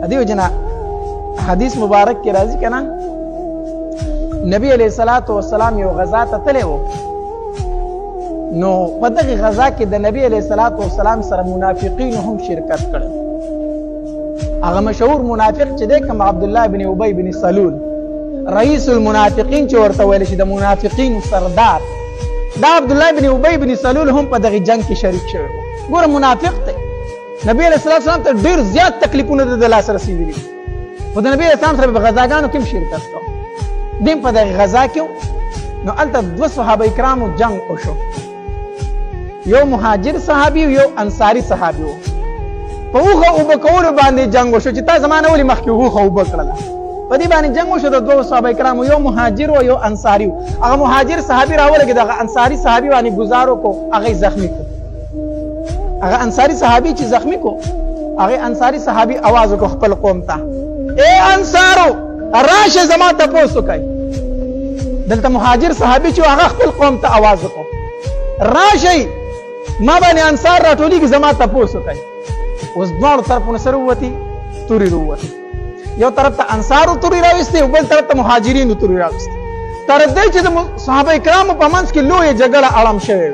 دیو جنا حدیث مبارک کې راځي کنه نبی علیہ الصلوۃ والسلام یو غزا ته تللی و نو په دغه غزا کې د نبی علیہ الصلوۃ والسلام سره منافقین هم شرکت کړل هغه مشهور منافق چې دی کوم عبد الله بن ابي بن سلول رئیس المنافقین چې ورته ویل شي د منافقین سردار دا عبد الله بن ابي بن سلول هم په دغه جنگ کې شریک شوی ګوره منافق ته نبی علیہ الصلوۃ والسلام ته ډیر زیات تکلیفونه د لاس رسیدلي خو د نبی علیہ السلام سره په غزاګانو کې شرکت وکړ دیم په دغه غزا کې نو البته دوه صحابه کرامو جنگ وشو یو مهاجر صحابي او یو انصاری صحابي وو په هغه او بکول باندې جنگ وشو چې تا زمانه ولې مخکې هغه او بکړه په دې باندې جنگ وشو د دوه صحابه کرامو یو مهاجر او یو انصاری هغه مهاجر صحابي راولګي دغه انصاری صحابي باندې گزارو کو هغه زخمی کو هغه انصاری صحابي چې زخمی کو هغه انصاری صحابي आवाज وکړ خپل قوم ته اے انصارو راشه زما ته پوسو کوي دلته مهاجر صحابي چې هغه خپل قوم ته आवाज وکړ راشه ما باندې انصار راټولي کې زما ته پوسو کوي اوس دواړو طرفونو سره وتی توري وروتي یو طرف ته انصارو توري راوستي او بل طرف ته مهاجرینو توري راوستي تر دې چې د صحابه کرامو په منځ کې لوی جګړه اړم شوې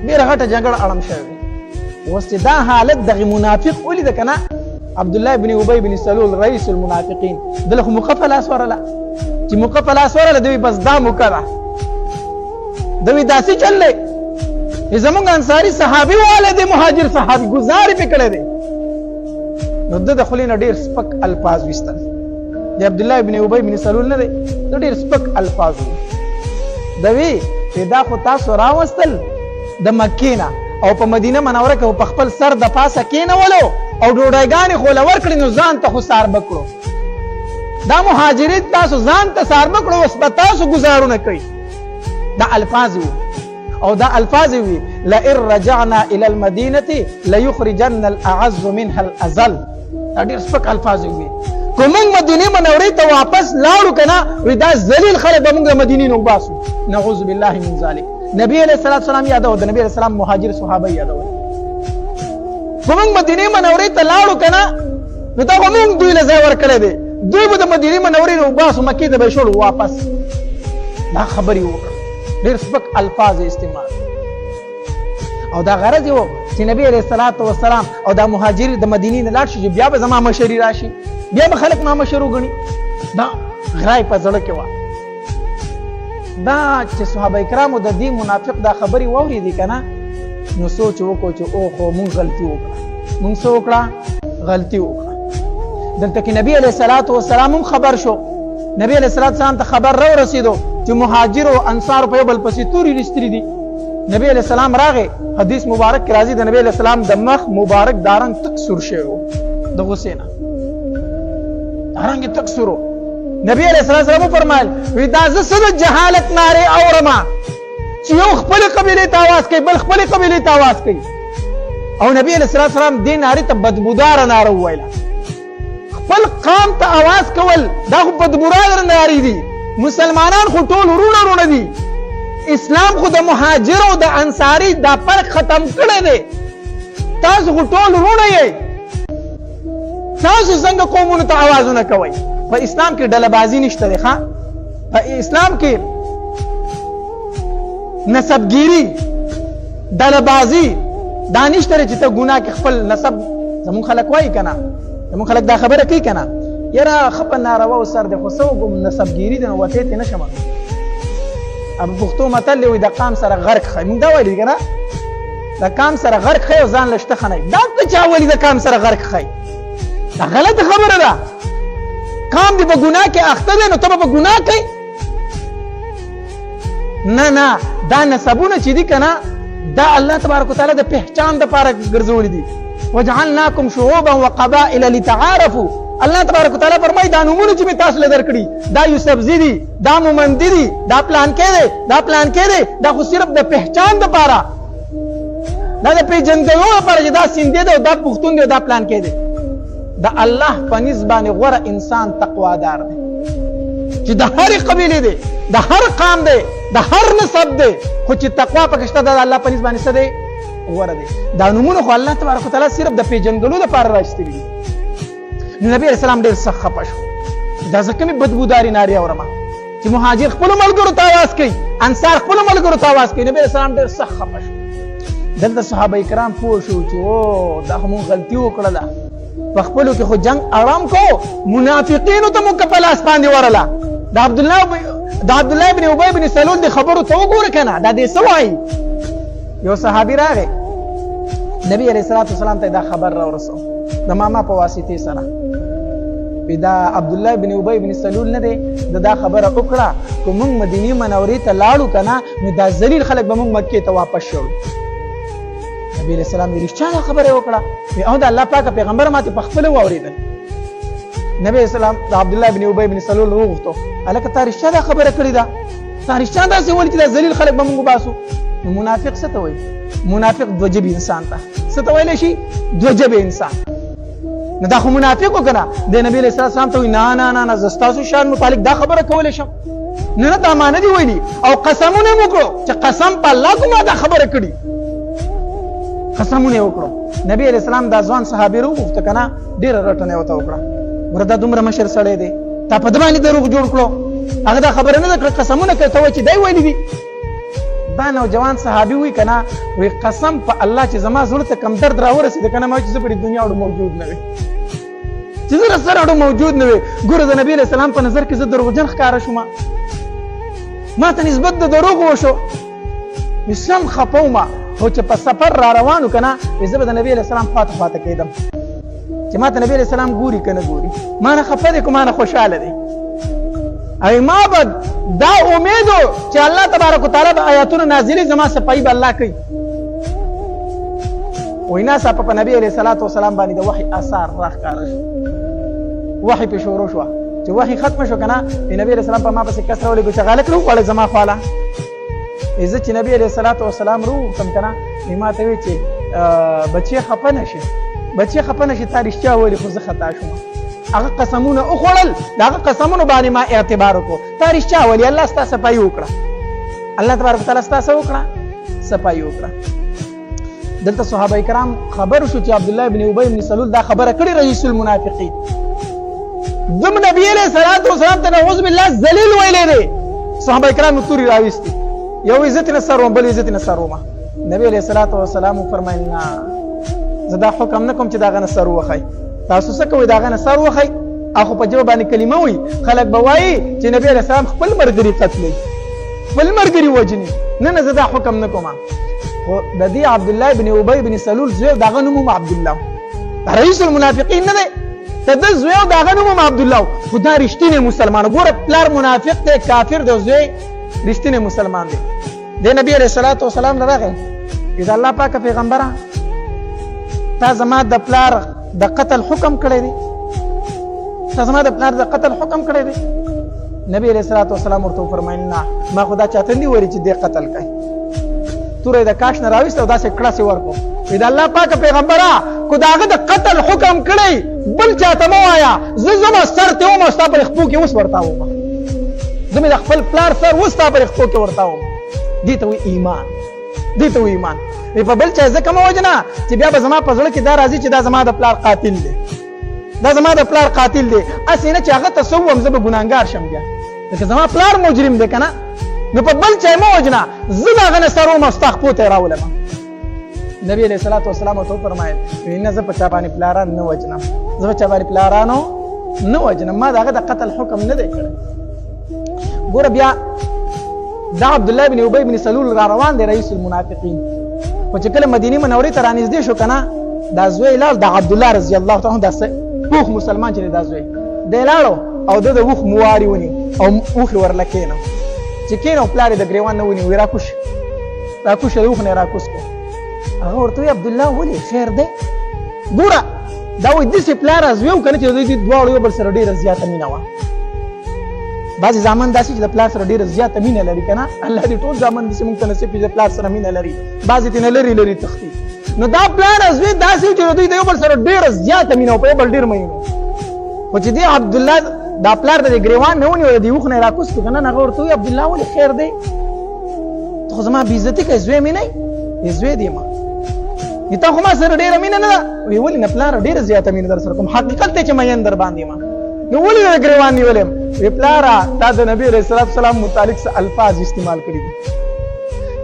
ډېره غټه جګړه اړم شوې اوس دا حالت دغه منافق ولید کنه عبد الله بن ابي بن سلول رئيس المنافقين دغه مقفل اسوره چې مقفل اسوره دوی بس دا مکړه دوی داسې چللې زمونږ انصاری صحابي والے دي مهاجر صحابي گزار پکړه دي نو د خلینو ډیر سپک الفاظ وستل دی عبد الله بن ابي بن سلول نه دی ډیر سپک الفاظ دوی پیدا خو تاسو راوستل د مکینا او په مدینه منوره کې په خپل سر د پاسه کېنولو او ډوډۍ خو لور کړی نو ځان ته خو سار بکړو دا مهاجرین تاسو ځان ته سار بکړو اوس به تاسو گزارونه کوي دا الفاظ او دا الفاظ وی لئن رجعنا الى المدينه ليخرجن الاعز منها الاذل دا ډیر سپک الفاظ وی کوم مدینه منورې ته واپس لاړو کنه وی دا ذلیل خلک به موږ مدینې نو باسو نعوذ بالله من ذلک نبی علیہ الصلوۃ والسلام یادو د نبی علیہ السلام مهاجر صحابه یادو کوم مدینه منورې ته لاړو کنه نو دا موږ دوی له ځای ورکړې دي دوی به د مدینه منورې نو باسو مکې ته به شړو واپس دا خبري وکړه ډیر سپک الفاظ استعمال او دا غرض یو چې نبی علیہ الصلوۃ والسلام او دا مهاجر د مدینې نه لاړ شي بیا به زما مشری راشي بیا به خلک ما مشرو غني دا غرای په ځړه کې و دا چې صحابه کرامو د دې منافق دا خبري ووري دي کنه نو سوچ وکړو چې او خو مونږ غلطي وکړه مونږ څه وکړه غلطي وکړه دلته کې نبی علیہ الصلوۃ والسلام خبر شو نبی علیہ الصلوۃ والسلام ته خبر را رسیدو چې مهاجر او انصار په بل پسې توري لستري دي نبی علیہ السلام راغې حدیث مبارک کې راځي د نبی علیہ السلام د مخ مبارک دارنګ تک سور شوی د غصې نه دارنګ تک سورو نبی علیہ السلام فرمایل وی دا زه جهالت ناره اورما چې یو خپل قبيله ته आवाज کوي بل خپل قبيله ته आवाज کوي او نبی علیہ السلام دین ناره ته بدبودار ناره ویلا خپل قوم ته आवाज کول دا خو بدبودار ناره دي مسلمانان خو ټول ورونه دي اسلام خو د مهاجر او د انصاری دا فرق ختم کړی دی تاسو خو ټول ورونه یې تاسو څنګه قومونو ته आवाजونه کوي په اسلام کې ډله‌بازي نشته ده ښا په اسلام کې نسبګيري ډله‌بازي دانشتره چې ته ګناه کې خپل نسب زمون خلک وایي کنه زمون خلک دا خبره کوي کنه یاره خپل ناروا وسر ده خو سوګم نسبګيري ده وته ته نشم اب پښتو متل وي د قام سره غرق خای موږ دا وایي کنه د قام سره غرق خای ځان لشته خنای دا ته چا وایي د قام سره غرق خای دا غلط خبره ده قام دی په ګناه کې اخته ده نو ته په ګناه کوي نه دا نسبونه چې دي کنه دا الله تبارک وتعالى د پہچان د پاره ګرځولې دي وجعلناكم شعوبا وقبائل لتعارفوا الله تبارک وتعالى فرمایي دا نمونه چې تاسو له درکړي دا یوسف زیدي دا مومند دي دا پلان کې دي دا خو صرف د پہچان د پاره دا د پیژندلو لپاره چې دا سیندې ده دا پښتون دی دا پلان کې دي دا الله په نسبانه غوره انسان تقوادار دی چې د هر قبيله دی د هر قام دی د هر نسب دی خو چې تقوا پکې شته د الله په نسبانه څه دی غوره دی دا نمونه خو الله تبارک وتعالى صرف د پیژندلو لپاره راځي نو نبی علیہ السلام ډېر سخت خفه شو دا زه کومې بدبوداري نارې اورم چې مهاجر خپلو ملګرو ته اواز کوي انصار خپلو ملګرو ته اواز کوي نبی علیہ السلام ډېر سخت خفه شو دلته صحابه کرام پوه شو چې او دا خو مونږ غلطي وکړله په خپلو کې خو جنګ آرام کو منافقینو ته مونږ په لاس باندې ورله د عبدالله ابن ابی بن سلول د خبرو ته وګوره که نه دا دې څه وایي یو صحابي راغی نبی علیه الصلاة والسلام ته دا خبر راورسو د ماما په واسطې سره دا عبدالله ابن ابی بن سلول نه دی دا خبره وکړه که مونږ مدینې منورې ته لاړو که نه نو دا ذلیل خلک به مونږ مکې ته واپس شو نبی علیہ السلام رښتیا دا خبره وکړه او د الله پاک پیغمبر ماته په خپل واوریدل نبی اسلام د عبد الله ابن ابی بن سلول وغوښتو الکه تا رښتیا دا خبره کړې ده تا رښتیا داسې ویل چې دا ذلیل خلک به موږ باسو نو منافق څه ته وایي منافق دوه جبې انسان ته څه ته ویلی شي دوه جبې انسان نو دا خو منافق و که نه د نبی علیه السلام ته وایي نه زه ستاسو شان متعلق دا خبره کولی شم نه دا ما نه دي ویلي او قسمونه یې وکړو چې قسم په الله کو ما دا خبره کړي قسمونه وکړو نبی علیہ السلام دا ځوان صحابي وغوښته که نه ډېره رټنه یې ورته وکړه ګوره دا دومره مشر سړی دی تا په ده باندې دروغ جوړ کړو هغه دا خبره نه ده کړه قسمونه کوي ته وایي چې دی ویلي دي دا نوجوان صحابي وایي که نه وایي قسم په الله چې زما زړه ته کم درد راورسېده که نه ما چې زه په دې دنیا اړو موجود نه وي چې زه سره اړو موجود نه وي ګوره د نبي علیه السلام په نظر کې زه دروغجن ښکاره شوم ما ته نسبت د دروغ وشو سم خفه ومه خو چې په سفر را روانو که نه زه به د نبي علیه السلام خواته کېدم چې ما ته نبي علیه السلام ګوري که نه ګوري ما نه خفه دی که ما نه خوشحاله دی او ما به دا امید و چې الله تبارک وتعالی به آیاتونه نازلي زما صفایي به الله کوي وایي ناڅاپه په نبي علیه الصلاة والسلام باندې د وحي اثار راښکاره شو وحي پې شروع شوه چې وحي ختمه شو که نه نبي علیه السلام په ما پسې کس راولېږو چې غالک راوغواړئ زما خواله زه چې نبی علیه الصلاة والسلام روغتم که نه ما ته وایي چې بچې خفه نشي تا رښتیا ویلي خو زه خطا شوم هغه قسمونه وخوړل د هغه قسمونو باندې ما اعتبار وکړو تا رښتیا ویلي الله ستا صفایي وکړه الله تبارک وتعالی ستا څه وکړه صفایي وکړه دلته صحابه کرام خبر شو چې عبدالله ابن ابی بن سلول دا خبره کړې رئیس المنافقین دم نبی علیه الصلاة والسلام ته نعوذ بالله ذلیل ویلی دی صحابه کرام تورې راویستي یو عزت نه سر وم بل عزت نه سر ومه نبی علیه الصلاة والسلام وفرمایل نه زه دا حکم نه کوم چې د هغه نه سر ووښئ تاسو څه کوئ د هغه نه سر ووښئ او خو په ژبه باندې کلمه وایي خلک به وایي چې نبی علیه السلام خپل ملګري قتلوي خپل ملګري وژني نه زه دا حکم نه کوم خو د دې عبدالله بن ابی بن سلول زوی د هغه نوم هم عبدالله رئیس المنافقین نه دی د ده زوی د هغه نوم هم عبدالله خو دا رښتینی مسلمان ګوره پلار منافق دی کافر دی زوی رښتینی مسلمان دی د نبی علیه الصلاة والسلام راغی د الله پاکه پیغمبره تا زما د پلار د قتل حکم کړی دی نبی علیه الصلاة والسلام ورته وفرمایل نه ما خو دا چاته نه ویلي چې دی قتل کوي توره د کاش نه راویسته او داسې کړسې ورکړو د الله پاکه پیغمبره کو د هغه د قتل حکم کړی بل چاته مه وایه زه ځمه سر ته ومه ستا په خپو کې اوس ورته ومه زه مې د خپل پلار سر اوس ستا په خپو کې ورته ومه دې ته وایي ایمان په بل چا ځکه مه وژنه چې بیا به زما په زړه کې دا راځي چې دا زما د پلار قاتل دی هسې نه چې هغه ته څه ووم زه به ګناهګار شم بیا ځکه زما پلار مجرم دی که نه نو په بل چا یې مه وژنه زه د هغه نه سر وم او ستا خپو ته یې راولمه نبی علیه الصلاة والسلام ورته وفرمایل نه زه په چا باندې پلاران نه وژنم ما د هغه د قتل حکم نه دی کړی ګوره بیا دا عبدالله بن ابی بن سلول را روان دی رئیس المنافقین خو چې کله مدینې منورې ته رانږدې شو که نه دا زوی یې لاړ د عبدالله رضی الله تعالی دا پوخ مسلمان چې دی دا زوی دی لاړو او ده د اوښ مواري ونیو او اوښ یې ورله کېنو چې کېنو پلار یې د ګرېوان نه ونیو وایي راکوش د اوښ نه یې راکوس کړو هغه ورته وایي عبدالله ولې خیر دی ګوره دا وایي داسې پلار زوی و که نه چې د دوی دواړو یو بل سره ډېره زیاته مینه وه بعضې زامن داسې چې د پلار سره ډېره زیاته مینه لري که نه الله دې ټول زامن داسې مونږ ته نصیب کړي چې پلار سره مینه لري بعضې ترې نه لرې تښتي نو دا پلار زوی داسې چې د دوی د یو بل سره ډېره زیاته مینه و په یو بل ډېر مینه خو چې دې عبدالله دا پلار د دې ګرېوان نه ونیو د دې اوښ نه یې راکوس کړو که نه هغه ورته وایي عبدالله ولې خیر دی ته خو زما بېعزتي کوې زوی مې نه یې زوی دی ما تا خو ما سره ډېره مینه نه ده. وی ولې نه پلاره ډېره زیاته مینه در سره کوم، حقیقت دی چې مین در باندې ما. نو ولې ګریوان نیولم؟ وی پلاره تا د نبی علیه الصلاة والسلام متعلق څه الفاظ استعمال کړي دي.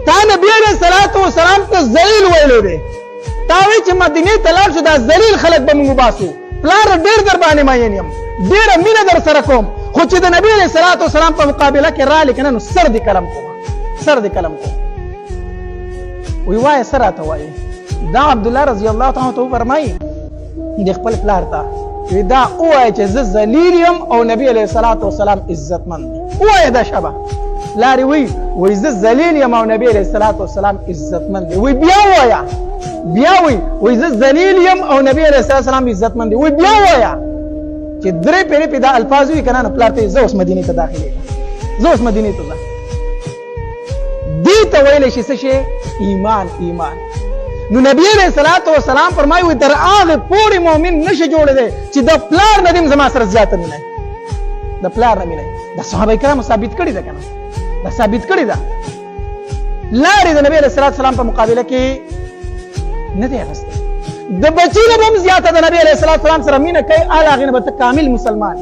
تا نبی علیه الصلاة والسلام ته ذلیل ویلی دی. تا وایي چې مدینې ته لاړ شو دا ذلیل خلک به موږ وباسو. پلاره ډېر در باندې مین یم، ډېره مینه در سره کوم، خو چې د نبی علیه الصلاة والسلام په مقابله کې رالې که نه نو سر دې قلم کوم، سر دې قلم کوم. وی وایه څه راته وایي؟ دا عبدالله رضی الله تعالی ته وفرمایي د خپل پلار ته وی دا ووایه چې زه ذلیل یم او نبی علیه الصلاة والسلام عزتمند دی. ووایه دا شبه لارې وی زه ذلیل یم او نبی علیه الصلاة والسلام عزتمند دی. وی بیا ووایه، بیا وی زه ذلیل یم او نبی علیه الصلاة والسلام عزتمند دی. وی بیا ووایه چې درې پیرې پې دا الفاظ وي که نه نو پلار ته زه اوس مدینې ته داخلېږم، زه اوس مدینې ته ځم. دې ته ویلی شي څه شی؟ ایمان. ایمان. نو نبی علیہ الصلوۃ والسلام فرمایي وي تر هغه پورې مؤمن نشي جوړېدی چې د پلار نه دې زما سره زیاته مینه د پلار نه مینه. د صحابه کرامو ثابت کړي ده که نه؟ دا ثابت کړي ده. لارې د نبی علیہ الصلوۃ والسلام په مقابله کې نه دی اخیستی. د بچي نه به هم زیاته د نبی علیہ الصلوۃ والسلام سره مینه کوي، هله هغې نه به ته کامل مسلمان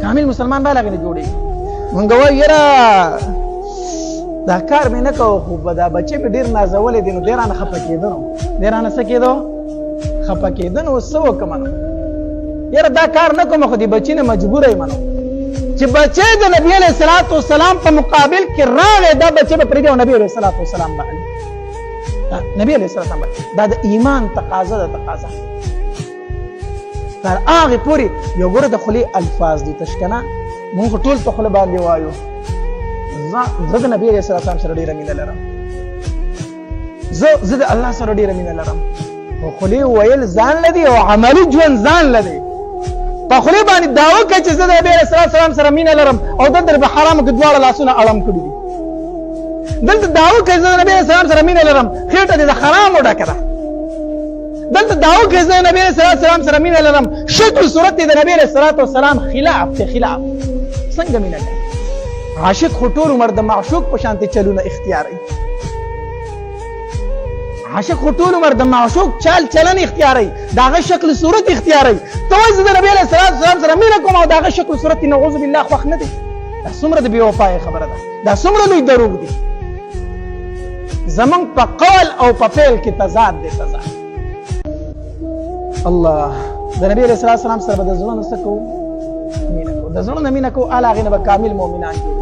کامل مسلمان به هله هغې نه جوړېږي. مونږ وایو یاره دا کار مې نه کوو، خو دا بچې مې ډېر نازولی دی نو دی رانه خفه کېده نو دی رانه څه کېدو؟ خفه کېده نو څه وکړم نو یاره دا کار نه کوم، خو د بچي نه مجبوره یم نو چې بچی د نبي علیه الصلاة والسلام په مقابل کې راغی دا بچی به پرېږدي او نبي علیه الصلاة والسلام باندې نبي علیه الصلاة والسلام دا د ایمان تقاضا ده. تقاضا تر هغې پورې یو ګوره د خولې الفاظ دي تش که نه مونږ ټول په خوله باندې وایو زه د نبی علیه الصلاة والسلام سره ډېره مینه لرم، زه د الله سره ډېره مینه لرم، خو خولې ویل ځان له دي او عملي ژوند ځان له دی. په خولې باندې دعوه کوي چې زه د نبی علیه الصلاة والسلام سره مینه لرم او دلته په حرامو کې دواړه لاسونه اړم کړي دي. دلته دعوه کوي زه د نبی علیه السلام سره مینه لرم، خېټه دې د حرامو ډکه ده. دلته دعوه کوي زه د نبی علیه الصلاة والسلام سره مینه لرم، شکل صورت دې د نبی علیه الصلاة والسلام خلاف دی. خلاف څنګه مینه کوي؟ عاشق خو ټول عمر د معشوق په شانتې چلونه اختیاروي. عاشق خو ټول عمر د معشوق چال چلن اختیاروي، د هغه شکل صورت اختیاروي. ته وایې زه د نبي علیه الصلاة والسلام سره مینه کوم او د هغه شکل صورت یې نعوذ بالله خوښ نه دی. دا څومره د بې وفایۍ خبره ده، دا څومره لوی دروغ دی. زمونږ په قول او په فعل کې تضاد دی. تضاد الله د نبي علیه الصلاة والسلام سره به د زړه نه څه کوو؟ مینه کوو. د زړه نه مینه کوو هله هغې نه به کامل مؤمنان جوړو.